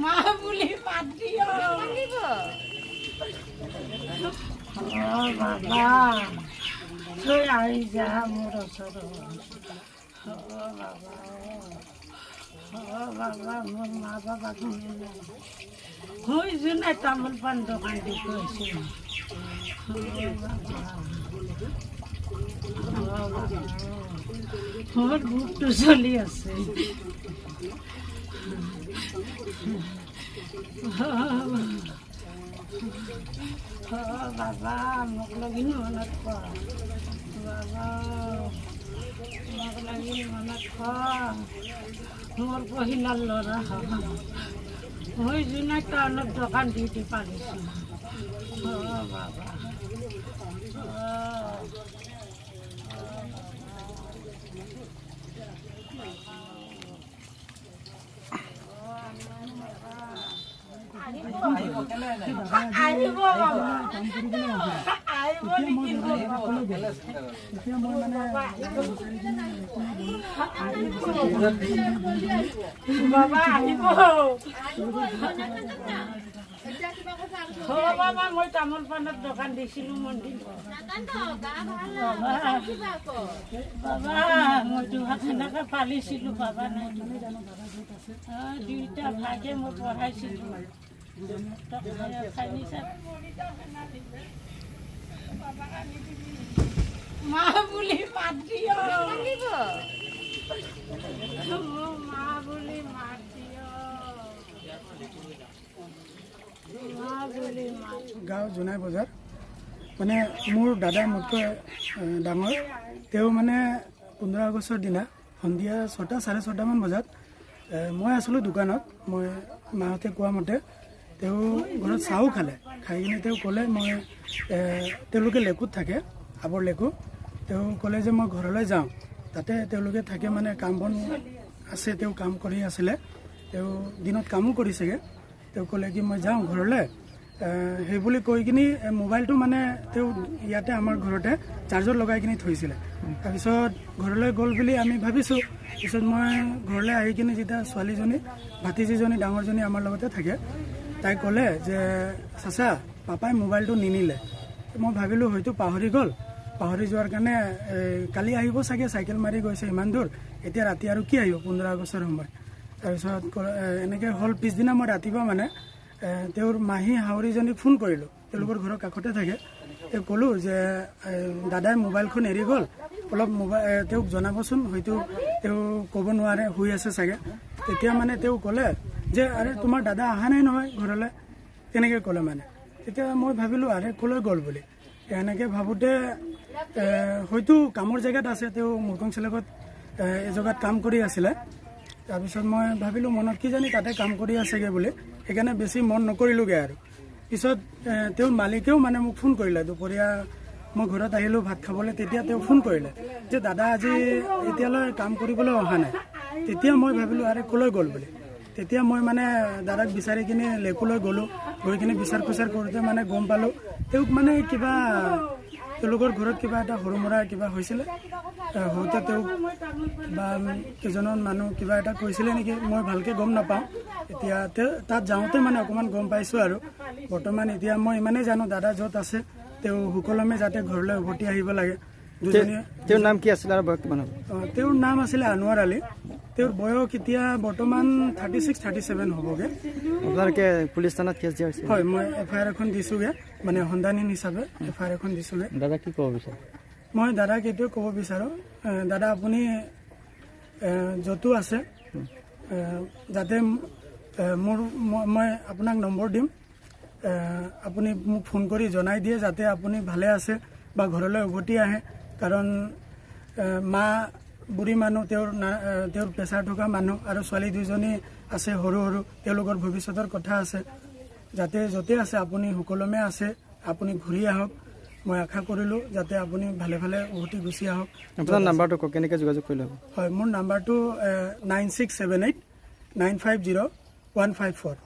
মা বুলি মাত দিয় বাবা থৈ আহি যা মোৰ ওচৰত বাবা মোৰ মা বাবা মই যোনে তামোল পাণ দোকান দি গৈছোঁ মোৰ বুকটো চলি আছে বাবা মোক লাগি মনত কৰ বাবা মোক লাগি মনত কৰ মোৰ পহিলাৰ ল'ৰা মই যোনে টাউনত দোকান দি পাৰিছোঁ বাবা আহিব বাবা আহিব বাবা মই তামোল পাণৰ দোকান দিছিলোঁ মন্দিৰ বাবা মই দুহাত সেনেকৈ পালিছিলোঁ বাবা নাই দুইটা ভাগে মই পঢ়াইছিলোঁ মা বুলি মাত দিয় মা বুলি মাত দিয় গাঁও জোনাই বজাৰ মানে মোৰ দাদা মোতকৈ ডাঙৰ তেওঁ মানে 15 আগষ্টৰ দিনা সন্ধিয়া 6টা 6:30 মান বজাত মই আছিলোঁ দোকানত মই মাহঁতে কোৱা মতে তেওঁ ঘৰত চাহো খালে খাই কিনে তেওঁ ক'লে মই তেওঁলোকে লেকুত থাকে আবৰ লেকু তেওঁ ক'লে যে মই ঘৰলৈ যাওঁ তাতে তেওঁলোকে থাকে মানে কাম বন আছে তেওঁ কাম কৰি আছিলে তেওঁ দিনত কামো কৰিছেগৈ তেওঁ ক'লে কি মই যাওঁ ঘৰলৈ সেই বুলি কৈ কিনি মোবাইলটো মানে তেওঁ ইয়াতে আমাৰ ঘৰতে চাৰ্জত লগাই কিনি থৈছিলে তাৰপিছত ঘৰলৈ গ'ল বুলি আমি ভাবিছোঁ পিছত মই ঘৰলৈ আহি কিনি যেতিয়া ছোৱালীজনী ভাতিজীজনী ডাঙৰজনী আমাৰ লগতে থাকে তাই ক'লে যে চাচা পাপাই মোবাইলটো নিনিলে মই ভাবিলোঁ হয়তো পাহৰি গ'ল পাহৰি যোৱাৰ কাৰণে কালি আহিব চাগে চাইকেল মাৰি গৈছে ইমান দূৰ এতিয়া ৰাতি আৰু কি আহিব 15 আগষ্টৰ সময় তাৰপিছত এনেকৈ হ'ল পিছদিনা মই ৰাতিপুৱা মানে তেওঁৰ মাহী হাউৰীজনীক ফোন কৰিলোঁ তেওঁলোকৰ ঘৰৰ কাষতে থাকে তেওঁ ক'লোঁ যে দাদাই মোবাইলখন এৰি গ'ল অলপ তেওঁক জনাবচোন হয়তো তেওঁ ক'ব নোৱাৰে শুই আছে চাগে তেতিয়া মানে তেওঁ ক'লে যে আৰে তোমাৰ দাদা অহা নাই নহয় ঘৰলৈ তেনেকৈ ক'লে মানে তেতিয়া মই ভাবিলোঁ আৰে ক'লৈ গ'ল বুলি এনেকৈ ভাবোঁতে হয়তো কামৰ জেগাত আছে তেওঁ মুৰকং চেলেকত এজেগাত কাম কৰি আছিলে তাৰপিছত মই ভাবিলোঁ মনত কি জানি তাতে কাম কৰি আছেগৈ বুলি সেইকাৰণে বেছি মন নকৰিলোঁগৈ আৰু পিছত তেওঁৰ মালিকেও মানে মোক ফোন কৰিলে দুপৰীয়া মই ঘৰত আহিলোঁ ভাত খাবলৈ তেতিয়া তেওঁ ফোন কৰিলে যে দাদা আজি এতিয়ালৈ কাম কৰিবলৈ অহা নাই তেতিয়া মই ভাবিলোঁ আৰে ক'লৈ গ'ল বুলি তেতিয়া মই মানে দাদাক বিচাৰি কিনি লেকুলৈ গ'লোঁ গৈ কিনি বিচাৰ খোচাৰ কৰোঁতে মানে গম পালোঁ তেওঁক মানে কিবা তেওঁলোকৰ ঘৰত কিবা এটা সৰু মুৰা কিবা হৈছিলে হওঁতে তেওঁক বা কেইজনমান মানুহ কিবা এটা কৈছিলে নেকি মই ভালকৈ গম নাপাওঁ এতিয়া তাত যাওঁতে মানে অকণমান গম পাইছোঁ আৰু বৰ্তমান এতিয়া মই ইমানেই জানো দাদা য'ত আছে তেওঁ সুকলমে যাতে ঘৰলৈ উভতি আহিব লাগে তেওঁৰ নাম কি আছিলে আৰু বয়স কিমান হ'ব তেওঁৰ নাম আছিলে আনোৱাৰ আলী তেওঁৰ বয়স এতিয়া বৰ্তমান 36-37 হ'বগৈ আপোনালোকে পুলিচ থানাত কেছ দিয়া হৈছে হয় মই FIR এখন দিছোঁগৈ মানে সন্ধানহীন হিচাপে FIR এখন দিছোঁগৈ দাদা কি ক'ব বিচাৰে মই দাদাক এইটোৱে ক'ব বিচাৰোঁ দাদা আপুনি য'তো আছে যাতে মই আপোনাক নম্বৰ দিম আপুনি মোক ফোন কৰি জনাই দিয়ে যাতে আপুনি ভালে আছে বা ঘৰলৈ উভতি আহে কাৰণ মা বুঢ়ী মানুহ তেওঁৰ প্ৰেছাৰ থকা মানুহ আৰু ছোৱালী দুজনী আছে সৰু সৰু তেওঁলোকৰ ভৱিষ্যতৰ কথা আছে যাতে য'তে আছে আপুনি সুকলমে আছে আপুনি ঘূৰি আহক মই আশা কৰিলোঁ যাতে আপুনি ভালে ভালে উভতি গুচি আহক আপোনাৰ নাম্বাৰটো কেনেকৈ যোগাযোগ কৰিলে হ'ব হয় মোৰ নাম্বাৰটো 9678 950 154